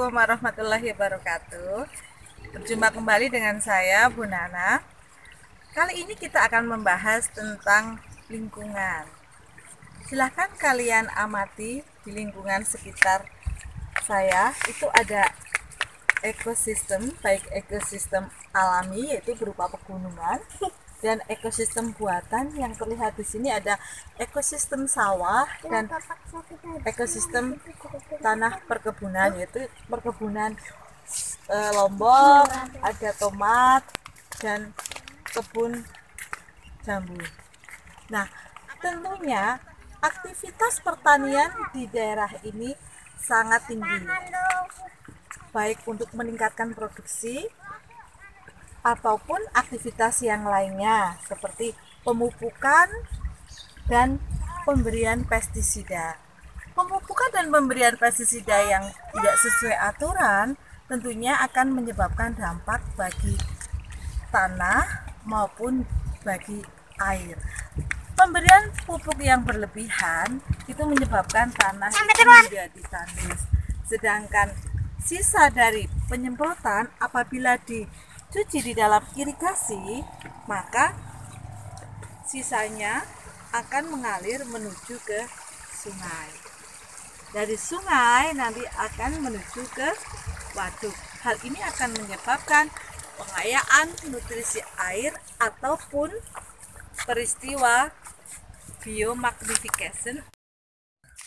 Assalamualaikum warahmatullahi wabarakatuh. Berjumpa kembali dengan saya, Bu Nana. Kali ini kita akan membahas tentang lingkungan. Silahkan kalian amati di lingkungan sekitar saya. Itu ada ekosistem, baik ekosistem alami yaitu berupa pegunungan dan ekosistem buatan. Yang terlihat di sini ada ekosistem sawah dan ekosistem tanah perkebunan, yaitu perkebunan lombok, ada tomat dan kebun jambu. Nah, tentunya aktivitas pertanian di daerah ini sangat tinggi, baik untuk meningkatkan produksi ataupun aktivitas yang lainnya seperti pemupukan dan pemberian pestisida. Pemupukan dan pemberian pestisida yang tidak sesuai aturan tentunya akan menyebabkan dampak bagi tanah maupun bagi air. Pemberian pupuk yang berlebihan itu menyebabkan tanah itu menjadi tandus. Sedangkan sisa dari penyemprotan apabila dicuci di dalam irigasi, maka sisanya akan mengalir menuju ke sungai. Dari sungai nanti akan menuju ke waduk. Hal ini akan menyebabkan pengayaan nutrisi air ataupun peristiwa biomagnification.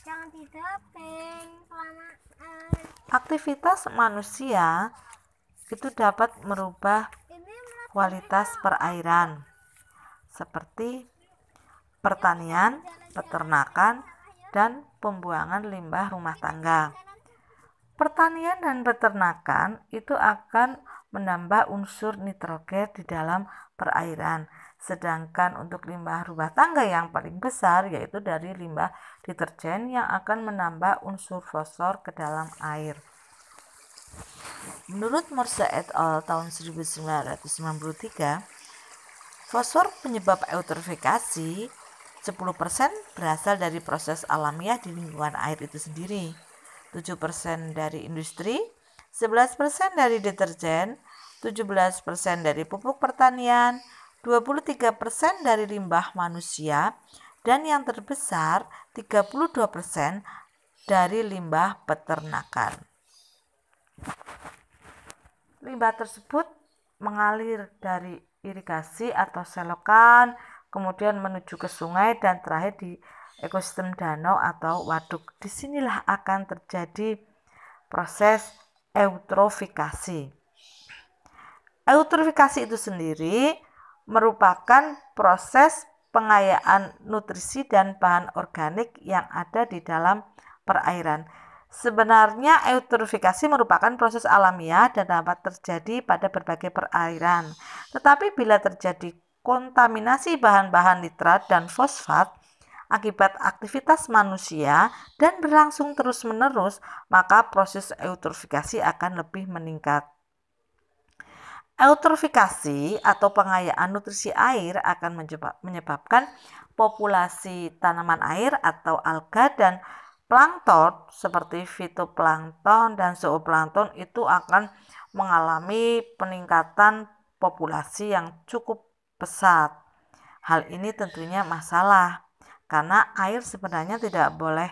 Jangan didaping kelamaan. Aktivitas manusia itu dapat merubah kualitas perairan seperti pertanian, peternakan, dan pembuangan limbah rumah tangga. Pertanian dan peternakan itu akan menambah unsur nitrogen di dalam perairan. Sedangkan untuk limbah rumah tangga yang paling besar yaitu dari limbah deterjen yang akan menambah unsur fosfor ke dalam air. Menurut Morse et al. Tahun 1993, fosfor penyebab eutrofikasi 10% berasal dari proses alamiah di lingkungan air itu sendiri, 7% dari industri, 11% dari deterjen, 17% dari pupuk pertanian, 23% dari limbah manusia, dan yang terbesar 32% dari limbah peternakan. Limbah tersebut mengalir dari irigasi atau selokan, kemudian menuju ke sungai dan terakhir di ekosistem danau atau waduk. Disinilah akan terjadi proses eutrofikasi. Eutrofikasi itu sendiri merupakan proses pengayaan nutrisi dan bahan organik yang ada di dalam perairan. Sebenarnya eutrofikasi merupakan proses alamiah dan dapat terjadi pada berbagai perairan. Tetapi bila terjadi kontaminasi bahan-bahan nitrat dan fosfat akibat aktivitas manusia dan berlangsung terus-menerus, maka proses eutrofikasi akan lebih meningkat. Eutrofikasi atau pengayaan nutrisi air akan menyebabkan populasi tanaman air atau alga dan plankton seperti fitoplankton dan zooplankton itu akan mengalami peningkatan populasi yang cukup pesat. Hal ini tentunya masalah karena air sebenarnya tidak boleh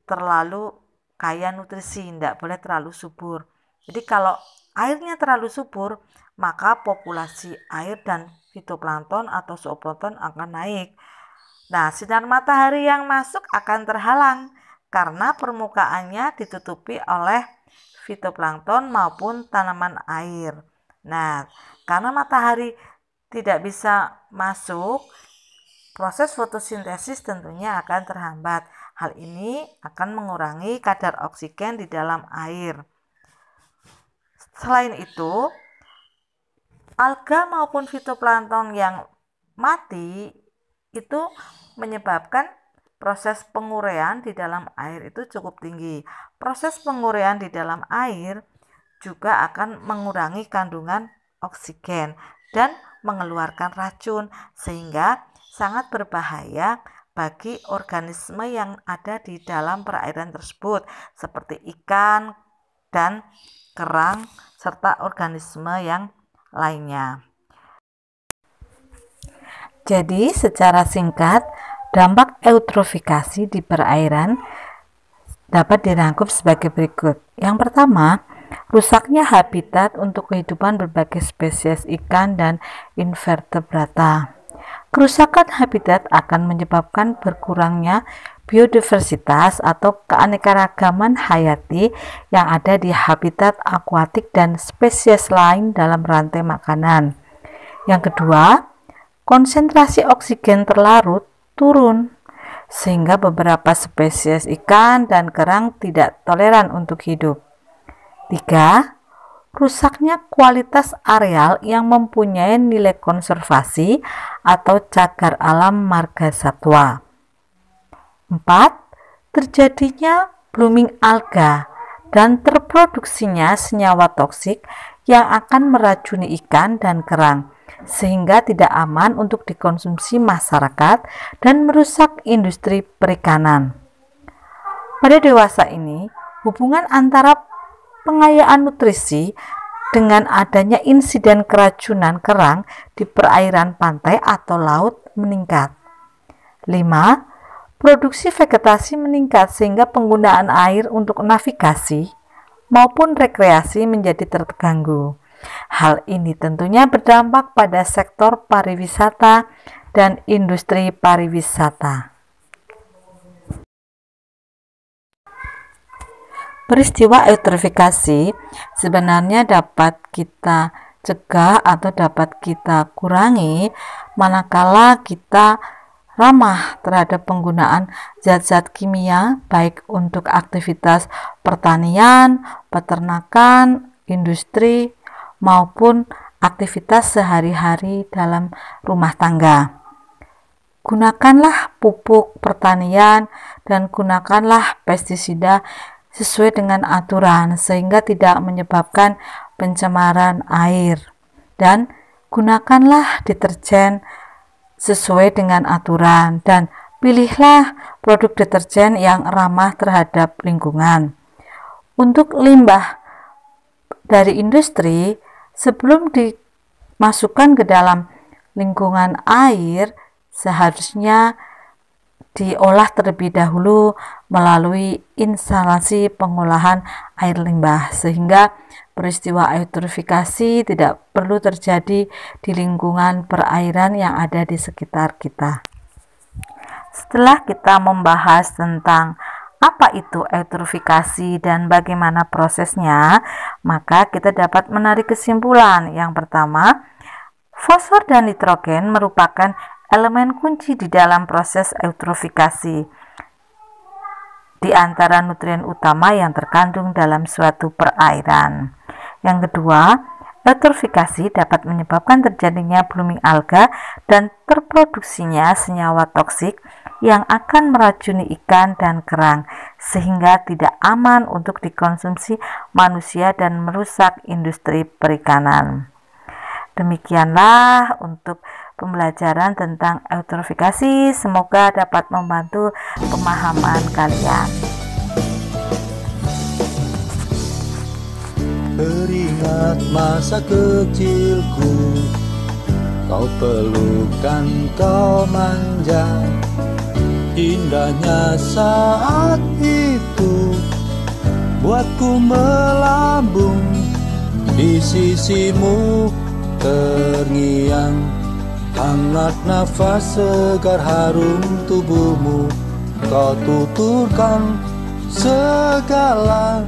terlalu kaya nutrisi, tidak boleh terlalu subur. Jadi kalau airnya terlalu subur, maka populasi air dan fitoplankton atau zooplankton akan naik. Nah, sinar matahari yang masuk akan terhalang karena permukaannya ditutupi oleh fitoplankton maupun tanaman air. Nah, karena matahari tidak bisa masuk, proses fotosintesis tentunya akan terhambat. Hal ini akan mengurangi kadar oksigen di dalam air. Selain itu, alga maupun fitoplankton yang mati itu menyebabkan proses penguraian di dalam air itu cukup tinggi. Proses penguraian di dalam air juga akan mengurangi kandungan oksigen dan mengeluarkan racun sehingga sangat berbahaya bagi organisme yang ada di dalam perairan tersebut seperti ikan, dan kerang, serta organisme yang lainnya. Jadi secara singkat, dampak eutrofikasi di perairan dapat dirangkum sebagai berikut. Yang pertama, rusaknya habitat untuk kehidupan berbagai spesies ikan dan invertebrata. Kerusakan habitat akan menyebabkan berkurangnya biodiversitas atau keanekaragaman hayati yang ada di habitat akuatik dan spesies lain dalam rantai makanan. Yang kedua, konsentrasi oksigen terlarut turun sehingga beberapa spesies ikan dan kerang tidak toleran untuk hidup. 3. Rusaknya kualitas areal yang mempunyai nilai konservasi atau cagar alam margasatwa. 4. Terjadinya blooming alga dan terproduksinya senyawa toksik yang akan meracuni ikan dan kerang sehingga tidak aman untuk dikonsumsi masyarakat dan merusak industri perikanan. Pada dewasa ini, hubungan antara pengayaan nutrisi dengan adanya insiden keracunan kerang di perairan pantai atau laut meningkat. 5. Produksi vegetasi meningkat sehingga penggunaan air untuk navigasi maupun rekreasi menjadi terganggu. Hal ini tentunya berdampak pada sektor pariwisata dan industri pariwisata. Peristiwa eutrofikasi sebenarnya dapat kita cegah atau dapat kita kurangi manakala kita ramah terhadap penggunaan zat-zat kimia baik untuk aktivitas pertanian, peternakan, industri maupun aktivitas sehari-hari dalam rumah tangga. Gunakanlah pupuk pertanian dan gunakanlah pestisida sesuai dengan aturan sehingga tidak menyebabkan pencemaran air, dan gunakanlah deterjen sesuai dengan aturan dan pilihlah produk deterjen yang ramah terhadap lingkungan. Untuk limbah dari industri, sebelum dimasukkan ke dalam lingkungan air, seharusnya diolah terlebih dahulu melalui instalasi pengolahan air limbah sehingga peristiwa eutrofikasi tidak perlu terjadi di lingkungan perairan yang ada di sekitar kita. Setelah kita membahas tentang apa itu eutrofikasi dan bagaimana prosesnya, maka kita dapat menarik kesimpulan. Yang pertama, fosfor dan nitrogen merupakan elemen kunci di dalam proses eutrofikasi di antara nutrien utama yang terkandung dalam suatu perairan. Yang kedua, eutrofikasi dapat menyebabkan terjadinya blooming alga dan terproduksinya senyawa toksik yang akan meracuni ikan dan kerang sehingga tidak aman untuk dikonsumsi manusia dan merusak industri perikanan. Demikianlah untuk pembelajaran tentang eutrofikasi. Semoga dapat membantu pemahaman kalian. Teringat masa kecilku, kau pelukan, kau manja, indahnya saat itu buatku melambung di sisimu. Terngiang hangat nafas segar harum tubuhmu, kau tuturkan segala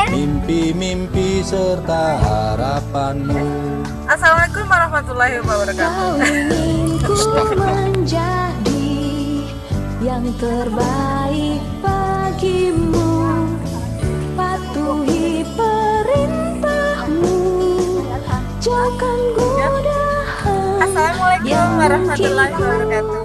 mimpi-mimpi serta harapanmu. Assalamualaikum warahmatullahi wabarakatuh. Kau ingin ku menjadi yang terbaik bagimu, patuhi perintahmu, jauhkan godaan. Assalamualaikum warahmatullahi wabarakatuh.